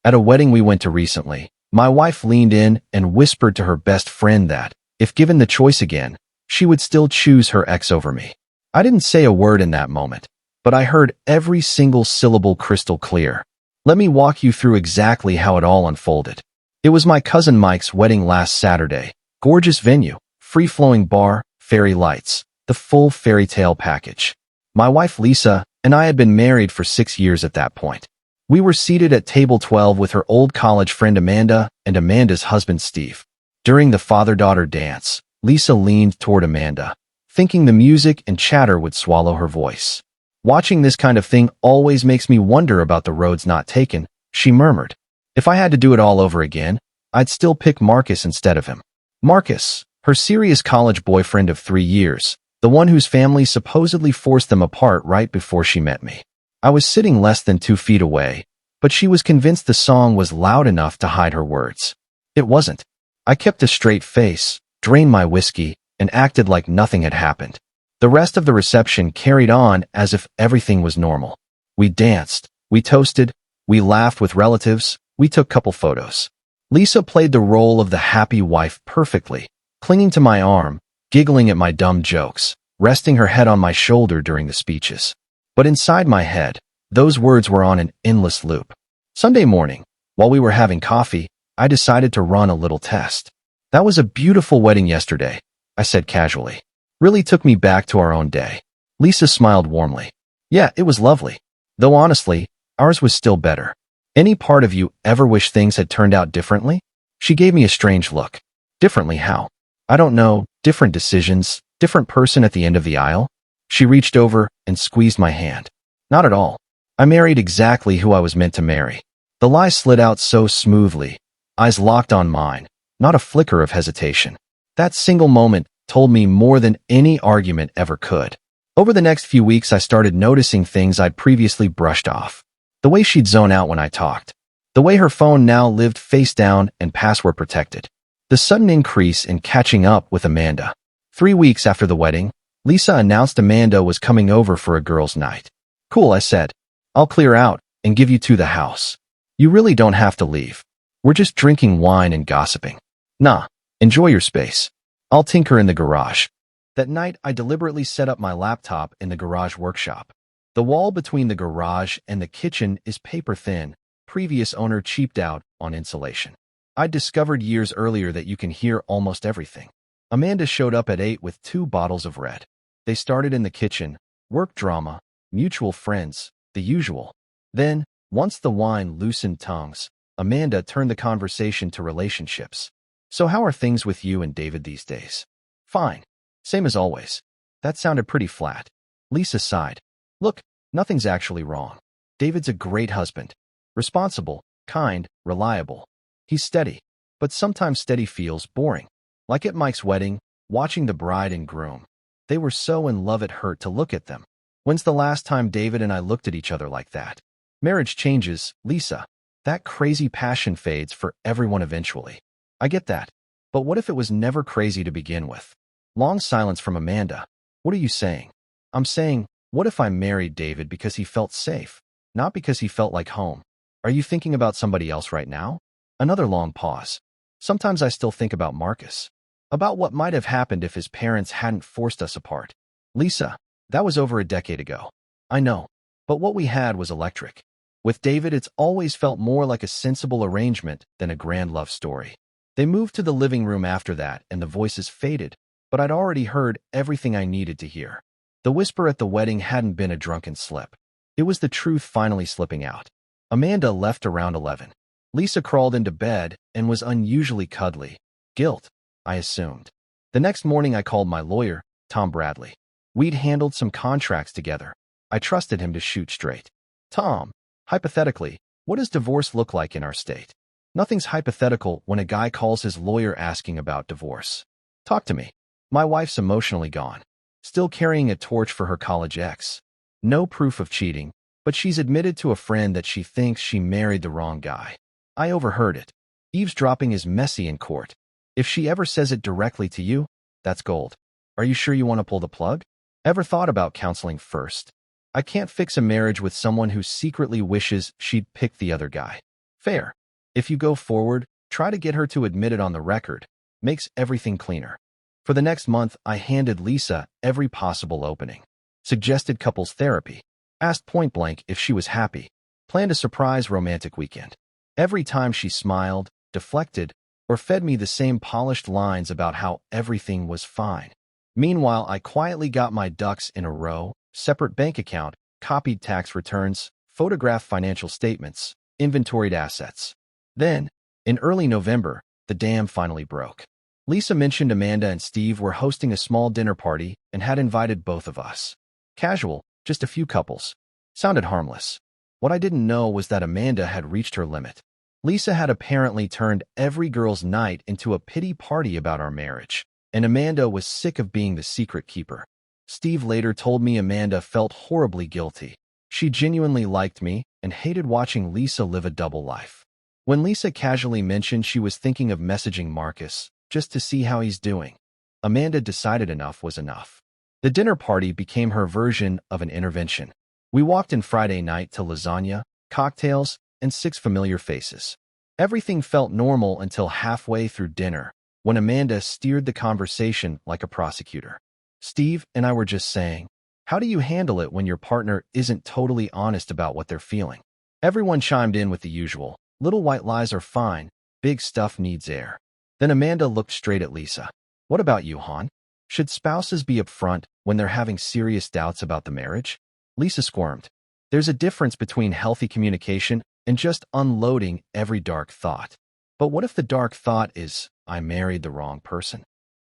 At a wedding we went to recently, my wife leaned in and whispered to her best friend that, if given the choice again, she would still choose her ex over me. I didn't say a word in that moment, but I heard every single syllable crystal clear. Let me walk you through exactly how it all unfolded. It was my cousin Mike's wedding last Saturday. Gorgeous venue, free-flowing bar, fairy lights, the full fairy tale package. My wife Lisa and I had been married for 6 years at that point. We were seated at table 12 with her old college friend Amanda and Amanda's husband Steve. During the father-daughter dance, Lisa leaned toward Amanda, thinking the music and chatter would swallow her voice. Watching this kind of thing always makes me wonder about the roads not taken, she murmured. If I had to do it all over again, I'd still pick Marcus instead of him. Marcus, her serious college boyfriend of 3 years, the one whose family supposedly forced them apart right before she met me. I was sitting less than 2 feet away, but she was convinced the song was loud enough to hide her words. It wasn't. I kept a straight face, drained my whiskey, and acted like nothing had happened. The rest of the reception carried on as if everything was normal. We danced, we toasted, we laughed with relatives, we took couple photos. Lisa played the role of the happy wife perfectly, clinging to my arm, giggling at my dumb jokes, resting her head on my shoulder during the speeches. But inside my head, those words were on an endless loop. Sunday morning, while we were having coffee, I decided to run a little test. That was a beautiful wedding yesterday, I said casually. Really took me back to our own day. Lisa smiled warmly. Yeah, it was lovely. Though honestly, ours was still better. Any part of you ever wish things had turned out differently? She gave me a strange look. Differently how? I don't know, different decisions, different person at the end of the aisle? She reached over and squeezed my hand. Not at all. I married exactly who I was meant to marry. The lie slid out so smoothly, eyes locked on mine, not a flicker of hesitation. That single moment told me more than any argument ever could. Over the next few weeks, I started noticing things I'd previously brushed off. The way she'd zone out when I talked. The way her phone now lived face down and password protected. The sudden increase in catching up with Amanda. 3 weeks after the wedding, Lisa announced Amanda was coming over for a girls' night. Cool, I said. I'll clear out and give you to the house. You really don't have to leave. We're just drinking wine and gossiping. Nah, enjoy your space. I'll tinker in the garage. That night, I deliberately set up my laptop in the garage workshop. The wall between the garage and the kitchen is paper thin. Previous owner cheaped out on insulation. I discovered years earlier that you can hear almost everything. Amanda showed up at 8 with 2 bottles of red. They started in the kitchen, work drama, mutual friends, the usual. Then, once the wine loosened tongues, Amanda turned the conversation to relationships. So how are things with you and David these days? Fine. Same as always. That sounded pretty flat. Lisa sighed. Look, nothing's actually wrong. David's a great husband. Responsible, kind, reliable. He's steady. But sometimes steady feels boring. Like at Mike's wedding, watching the bride and groom. They were so in love it hurt to look at them. When's the last time David and I looked at each other like that? Marriage changes, Lisa. That crazy passion fades for everyone eventually. I get that. But what if it was never crazy to begin with? Long silence from Amanda. What are you saying? I'm saying, what if I married David because he felt safe, not because he felt like home? Are you thinking about somebody else right now? Another long pause. Sometimes I still think about Marcus. About what might have happened if his parents hadn't forced us apart. Lisa, that was over a decade ago. I know. But what we had was electric. With David, it's always felt more like a sensible arrangement than a grand love story. They moved to the living room after that, and the voices faded, but I'd already heard everything I needed to hear. The whisper at the wedding hadn't been a drunken slip. It was the truth finally slipping out. Amanda left around 11. Lisa crawled into bed and was unusually cuddly. Guilt, I assumed. The next morning I called my lawyer, Tom Bradley. We'd handled some contracts together. I trusted him to shoot straight. Tom, hypothetically, what does divorce look like in our state? Nothing's hypothetical when a guy calls his lawyer asking about divorce. Talk to me. My wife's emotionally gone. Still carrying a torch for her college ex. No proof of cheating, but she's admitted to a friend that she thinks she married the wrong guy. I overheard it. Eavesdropping is messy in court. If she ever says it directly to you, that's gold. Are you sure you want to pull the plug? Ever thought about counseling first? I can't fix a marriage with someone who secretly wishes she'd picked the other guy. Fair. If you go forward, try to get her to admit it on the record. Makes everything cleaner. For the next month, I handed Lisa every possible opening. Suggested couples therapy. Asked point-blank if she was happy. Planned a surprise romantic weekend. Every time she smiled, deflected, or fed me the same polished lines about how everything was fine. Meanwhile, I quietly got my ducks in a row, separate bank account, copied tax returns, photographed financial statements, inventoried assets. Then, in early November, the dam finally broke. Lisa mentioned Amanda and Steve were hosting a small dinner party and had invited both of us. Casual, just a few couples. Sounded harmless. What I didn't know was that Amanda had reached her limit. Lisa had apparently turned every girl's night into a pity party about our marriage, and Amanda was sick of being the secret keeper. Steve later told me Amanda felt horribly guilty. She genuinely liked me and hated watching Lisa live a double life. When Lisa casually mentioned she was thinking of messaging Marcus, just to see how he's doing, Amanda decided enough was enough. The dinner party became her version of an intervention. We walked in Friday night to lasagna, cocktails, and 6 familiar faces. Everything felt normal until halfway through dinner, when Amanda steered the conversation like a prosecutor. Steve and I were just saying, how do you handle it when your partner isn't totally honest about what they're feeling? Everyone chimed in with the usual, little white lies are fine, big stuff needs air. Then Amanda looked straight at Lisa. What about you, hon? Should spouses be upfront when they're having serious doubts about the marriage? Lisa squirmed. There's a difference between healthy communication and just unloading every dark thought. But what if the dark thought is, I married the wrong person?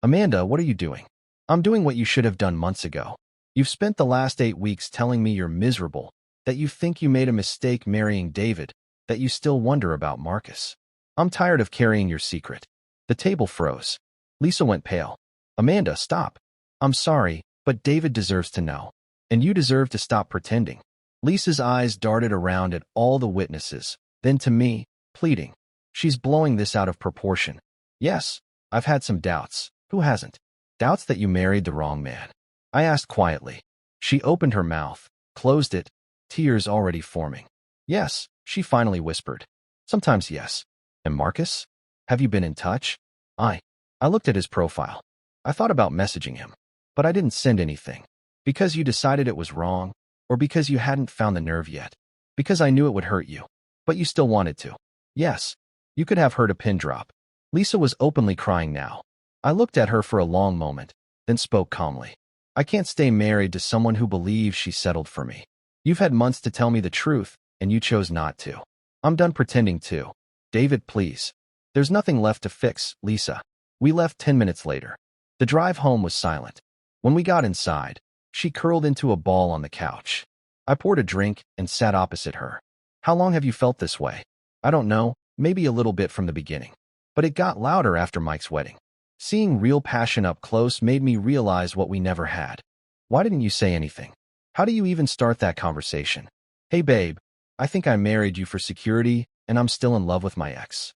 Amanda, what are you doing? I'm doing what you should have done months ago. You've spent the last 8 weeks telling me you're miserable, that you think you made a mistake marrying David, that you still wonder about Marcus. I'm tired of carrying your secret. The table froze. Lisa went pale. Amanda, stop. I'm sorry, but David deserves to know. And you deserve to stop pretending. Lisa's eyes darted around at all the witnesses, then to me, pleading. She's blowing this out of proportion. Yes, I've had some doubts. Who hasn't? Doubts that you married the wrong man. I asked quietly. She opened her mouth, closed it, tears already forming. Yes, she finally whispered. Sometimes yes. And Marcus? Have you been in touch? I looked at his profile. I thought about messaging him, but I didn't send anything. Because you decided it was wrong, or because you hadn't found the nerve yet. Because I knew it would hurt you, but you still wanted to. Yes, you could have heard a pin drop. Lisa was openly crying now. I looked at her for a long moment, then spoke calmly. I can't stay married to someone who believes she settled for me. You've had months to tell me the truth, and you chose not to. I'm done pretending too. David, please. There's nothing left to fix, Lisa. We left 10 minutes later. The drive home was silent. When we got inside, she curled into a ball on the couch. I poured a drink and sat opposite her. How long have you felt this way? I don't know, maybe a little bit from the beginning. But it got louder after Mike's wedding. Seeing real passion up close made me realize what we never had. Why didn't you say anything? How do you even start that conversation? Hey babe, I think I married you for security and I'm still in love with my ex.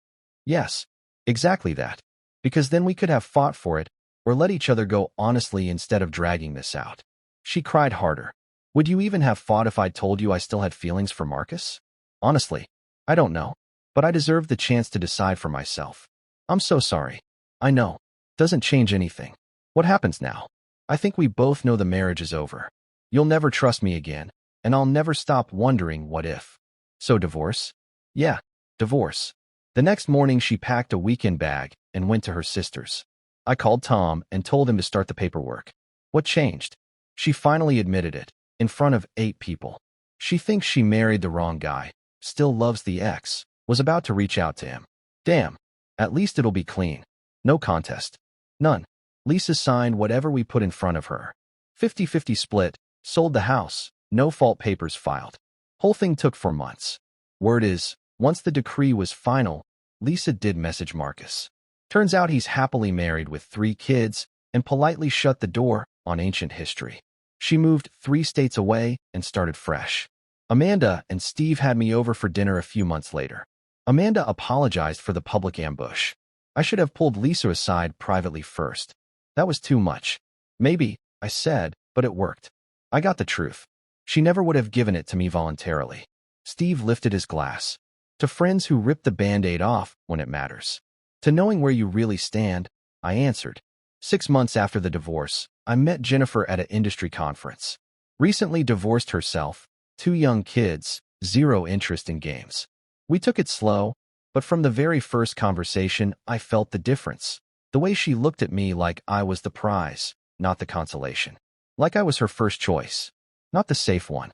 Yes, exactly that. Because then we could have fought for it or let each other go honestly instead of dragging this out. She cried harder. Would you even have fought if I told you I still had feelings for Marcus? Honestly, I don't know. But I deserve the chance to decide for myself. I'm so sorry. I know. Doesn't change anything. What happens now? I think we both know the marriage is over. You'll never trust me again, and I'll never stop wondering what if. So divorce? Yeah, divorce. The next morning she packed a weekend bag and went to her sister's. I called Tom and told him to start the paperwork. What changed? She finally admitted it, in front of 8 people. She thinks she married the wrong guy, still loves the ex, was about to reach out to him. Damn, at least it'll be clean. No contest. None. Lisa signed whatever we put in front of her. 50-50 split, sold the house, no fault papers filed. Whole thing took 4 months. Word is, once the decree was final, Lisa did message Marcus. Turns out he's happily married with 3 kids and politely shut the door on ancient history. She moved 3 states away and started fresh. Amanda and Steve had me over for dinner a few months later. Amanda apologized for the public ambush. I should have pulled Lisa aside privately first. That was too much. Maybe, I said, but it worked. I got the truth. She never would have given it to me voluntarily. Steve lifted his glass. To friends who rip the Band-Aid off when it matters. To knowing where you really stand, I answered. 6 months after the divorce, I met Jennifer at an industry conference. Recently divorced herself, 2 young kids, zero interest in games. We took it slow, but from the very first conversation, I felt the difference. The way she looked at me like I was the prize, not the consolation. Like I was her first choice, not the safe one.